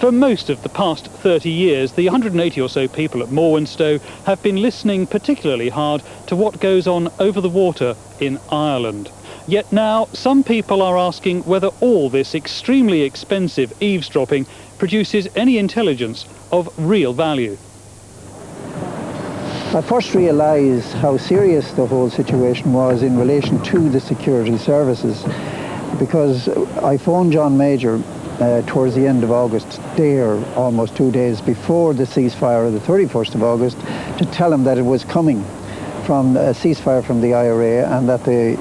For most of the past 30 years, the 180 or so people at Morwenstow have been listening particularly hard to what goes on over the water in Ireland. Yet now, some people are asking whether all this extremely expensive eavesdropping produces any intelligence of real value. I first realised how serious the whole situation was in relation to the security services, because I phoned John Major towards the end of August, almost 2 days before the ceasefire of the 31st of August, to tell him that it was coming from a ceasefire from the IRA and that the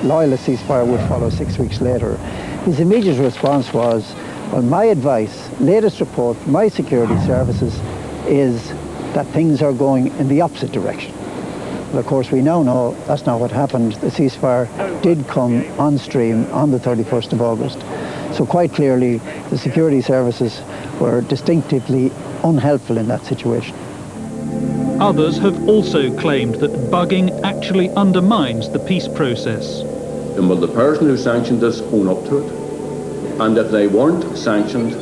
loyalist ceasefire would follow 6 weeks later. His immediate response was, well, my advice, latest report from my security services is that things are going in the opposite direction. Well, of course, we now know that's not what happened. The ceasefire did come on stream on the 31st of August. So quite clearly, the security services were distinctively unhelpful in that situation. Others have also claimed that bugging actually undermines the peace process. And will the person who sanctioned this own up to it? And if they weren't sanctioned,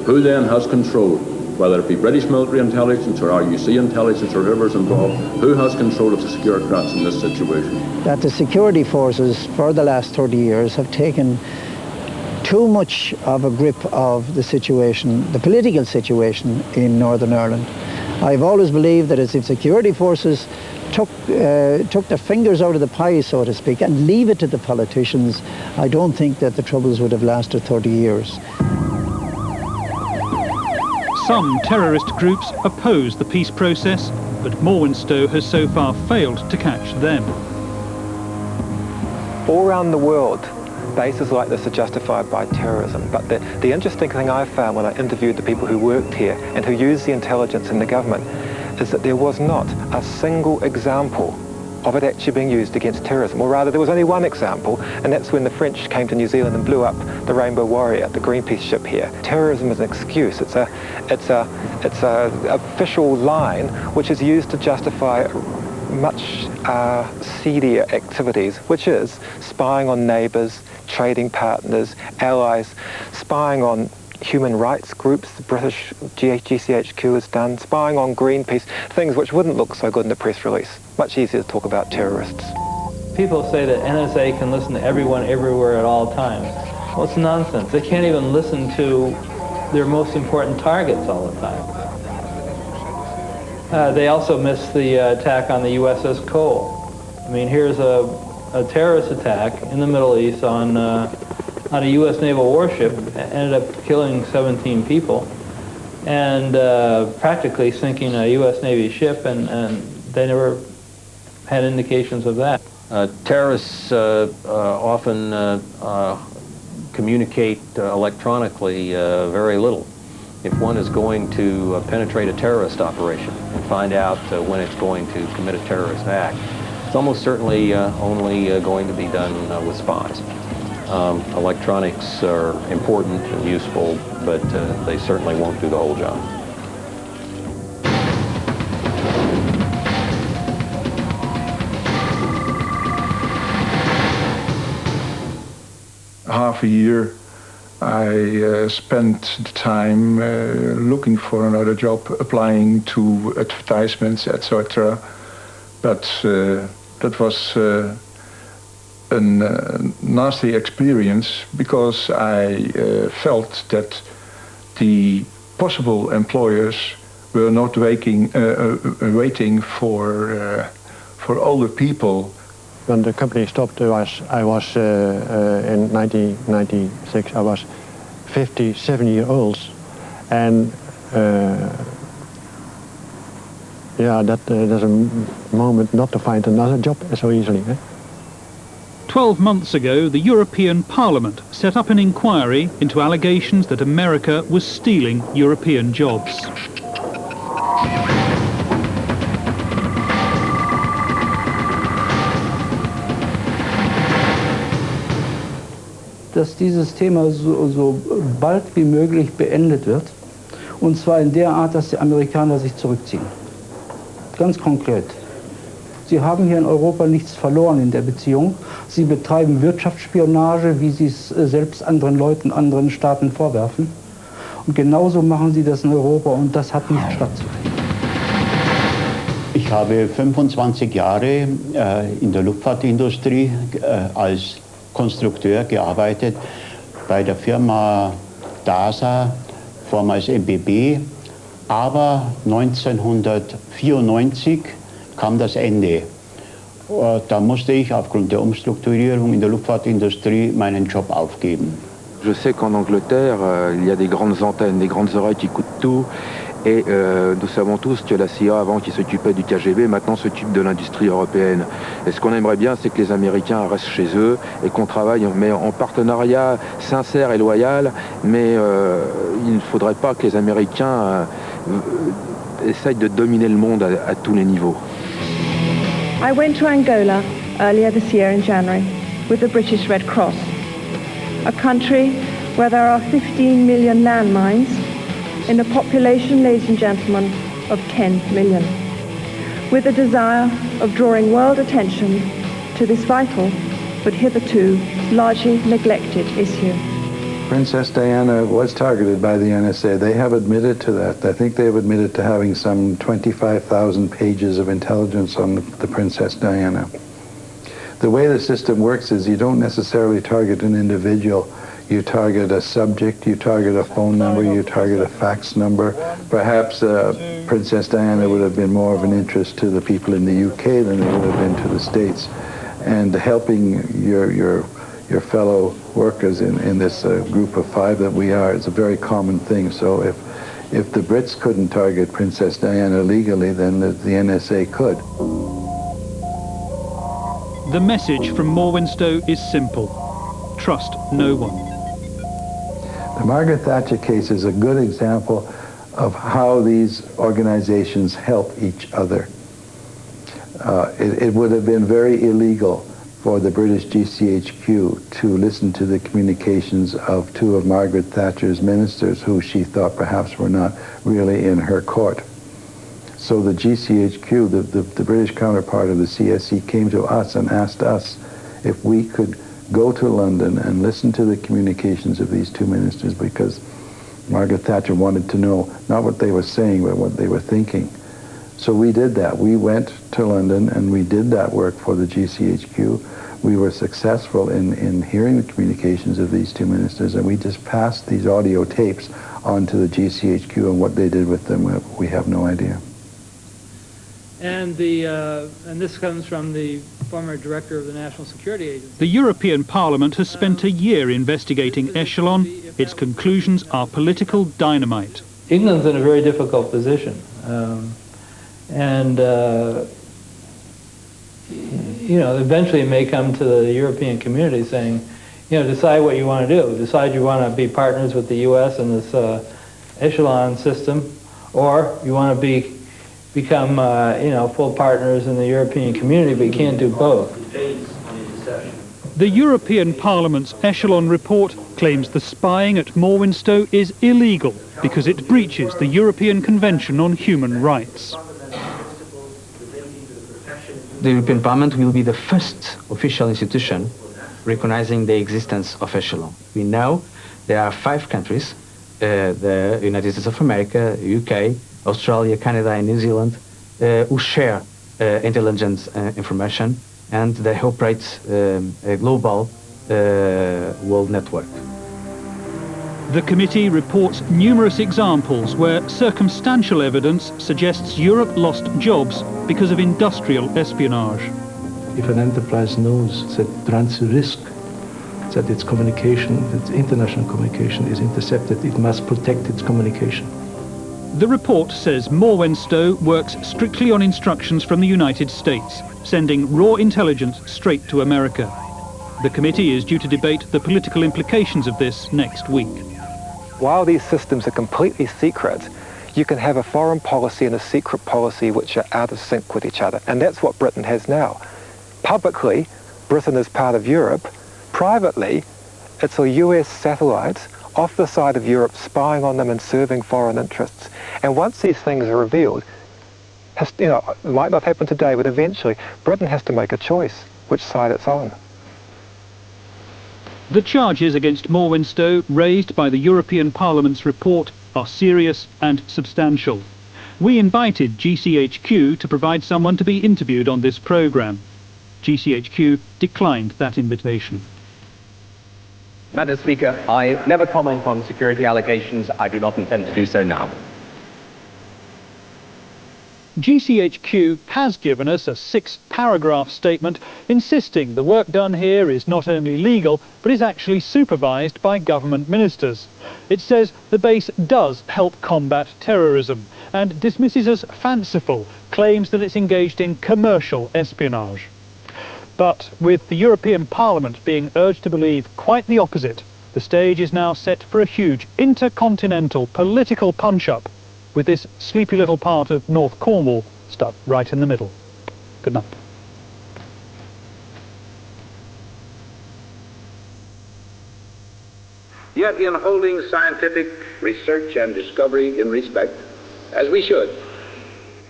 who then has control? Whether it be British military intelligence or RUC intelligence or whoever's involved, who has control of the securitats in this situation? That the security forces for the last 30 years have taken too much of a grip of the situation, the political situation in Northern Ireland. I've always believed that as if security forces took their fingers out of the pie, so to speak, and leave it to the politicians, I don't think that the troubles would have lasted 30 years. Some terrorist groups oppose the peace process, but Morwenstow has so far failed to catch them. All around the world, bases like this are justified by terrorism, but the interesting thing I found when I interviewed the people who worked here and who used the intelligence in the government is that there was not a single example of it actually being used against terrorism, or rather there was only one example, and that's when the French came to New Zealand and blew up the Rainbow Warrior, the Greenpeace ship here. Terrorism is an excuse. It's a official line which is used to justify much seedier activities, which is spying on neighbours, trading partners, allies, spying on human rights groups, the British GCHQ has done, spying on Greenpeace, things which wouldn't look so good in the press release. Much easier to talk about terrorists. People say that NSA can listen to everyone everywhere at all times. Well, it's nonsense. They can't even listen to their most important targets all the time. They also missed the attack on the USS Cole. I mean, here's a terrorist attack in the Middle East on a U.S. naval warship, ended up killing 17 people, and practically sinking a U.S. Navy ship, and they never had indications of that. Terrorists often communicate electronically very little. If one is going to penetrate a terrorist operation and find out when it's going to commit a terrorist act, it's almost certainly only going to be done with spies. Electronics are important and useful, but they certainly won't do the whole job. Half a year I spent the time looking for another job, applying to advertisements, etc. But that was a nasty experience, because I felt that the possible employers were not waiting for older people. When the company stopped, I was in 1996. I was 57 years old, and yeah, that's a moment not to find another job so easily. 12 months ago, the European Parliament set up an inquiry into allegations that America was stealing European jobs. Dass dieses Thema so bald wie möglich beendet wird, und zwar in der Art, dass die Amerikaner sich zurückziehen. Ganz konkret. Sie haben hier in Europa nichts verloren in der Beziehung. Sie betreiben Wirtschaftsspionage, wie sie es selbst anderen Leuten, anderen Staaten vorwerfen. Und genauso machen sie das in Europa und das hat nicht stattzufinden. Ich habe 25 Jahre in der Luftfahrtindustrie als Konstrukteur gearbeitet, bei der Firma DASA, vormals MBB, aber 1994 kam das Ende. Da musste ich aufgrund der Umstrukturierung in der Luftfahrtindustrie meinen Job aufgeben. Je sais qu'en Angleterre, il y a des grandes antennes, des grandes oreilles qui coûtent tout. Et nous savons tous que la CIA, avant qui s'occupait du KGB, maintenant s'occupe de l'industrie européenne. Et ce qu'on aimerait bien, c'est que les Américains restent chez eux et qu'on travaille mais en partenariat sincère et loyal. Mais il ne faudrait pas que les Américains essayent de dominer le monde à tous les niveaux. I went to Angola earlier this year in January with the British Red Cross, a country where there are 15 million landmines in a population, ladies and gentlemen, of 10 million, with a desire of drawing world attention to this vital but hitherto largely neglected issue. Princess Diana was targeted by the NSA. They have admitted to that. I think they have admitted to having some 25,000 pages of intelligence on the Princess Diana. The way the system works is you don't necessarily target an individual. You target a subject, you target a phone number, you target a fax number. Perhaps Princess Diana would have been more of an interest to the people in the UK than it would have been to the States. And helping your fellow workers in this group of 5 that we are is a very common thing. So if the Brits couldn't target Princess Diana legally, then the NSA could. The message from Morwenstow is simple. Trust no one. The Margaret Thatcher case is a good example of how these organizations help each other. It would have been very illegal for the British GCHQ to listen to the communications of 2 of Margaret Thatcher's ministers who she thought perhaps were not really in her court. So the GCHQ, the British counterpart of the CSE, came to us and asked us if we could go to London and listen to the communications of these 2 ministers, because Margaret Thatcher wanted to know not what they were saying but what they were thinking. So we did that. We went to London and we did that work for the GCHQ. We were successful in hearing the communications of these 2 ministers, and we just passed these audio tapes on to the GCHQ, and what they did with them, we have no idea. And this comes from the former director of the National Security Agency. The European Parliament has spent a year investigating Echelon. Its conclusions are political dynamite. England's in a very difficult position. You know, eventually it may come to the European community saying, you know, decide what you want to do. Decide you want to be partners with the U.S. in this Echelon system, or you want to become, you know, full partners in the European community, but you can't do both. The European Parliament's Echelon report claims the spying at Morwenstow is illegal because it breaches the European Convention on Human Rights. The European Parliament will be the first official institution recognizing the existence of Echelon. We know there are 5 countries, the United States of America, UK, Australia, Canada and New Zealand, who share intelligence information, and they operate a global world network. The committee reports numerous examples where circumstantial evidence suggests Europe lost jobs because of industrial espionage. If an enterprise knows that it runs a risk, that its communication, its international communication is intercepted, it must protect its communication. The report says Morwenstow works strictly on instructions from the United States, sending raw intelligence straight to America. The committee is due to debate the political implications of this next week. While these systems are completely secret, you can have a foreign policy and a secret policy which are out of sync with each other. And that's what Britain has now. Publicly, Britain is part of Europe. Privately, it's a US satellite off the side of Europe spying on them and serving foreign interests. And once these things are revealed, you know, it might not happen today, but eventually Britain has to make a choice which side it's on. The charges against Morwenstow raised by the European Parliament's report are serious and substantial. We invited GCHQ to provide someone to be interviewed on this programme. GCHQ declined that invitation. Madam Speaker, I never comment on security allegations. I do not intend to do so now. GCHQ has given us a 6-paragraph statement insisting the work done here is not only legal but is actually supervised by government ministers. It says the base does help combat terrorism and dismisses as fanciful claims that it's engaged in commercial espionage. But with the European Parliament being urged to believe quite the opposite, the stage is now set for a huge intercontinental political punch-up, with this sleepy little part of North Cornwall stuck right in the middle. Good night. Yet in holding scientific research and discovery in respect, as we should,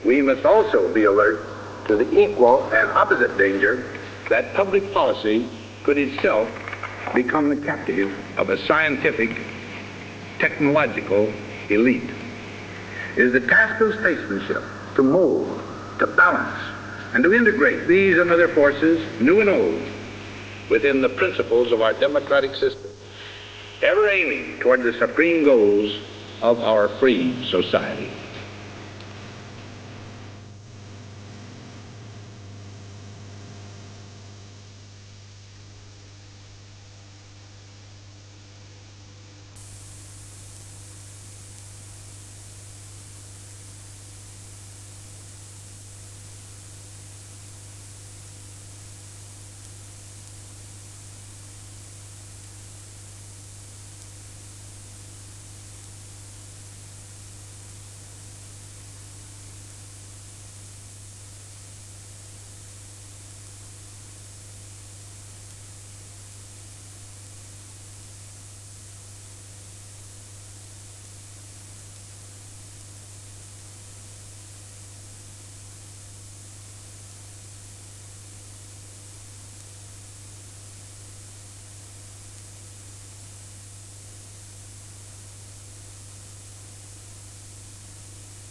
we must also be alert to the equal and opposite danger that public policy could itself become the captive of a scientific, technological elite. It is the task of statesmanship to mold, to balance, and to integrate these and other forces, new and old, within the principles of our democratic system, ever aiming toward the supreme goals of our free society.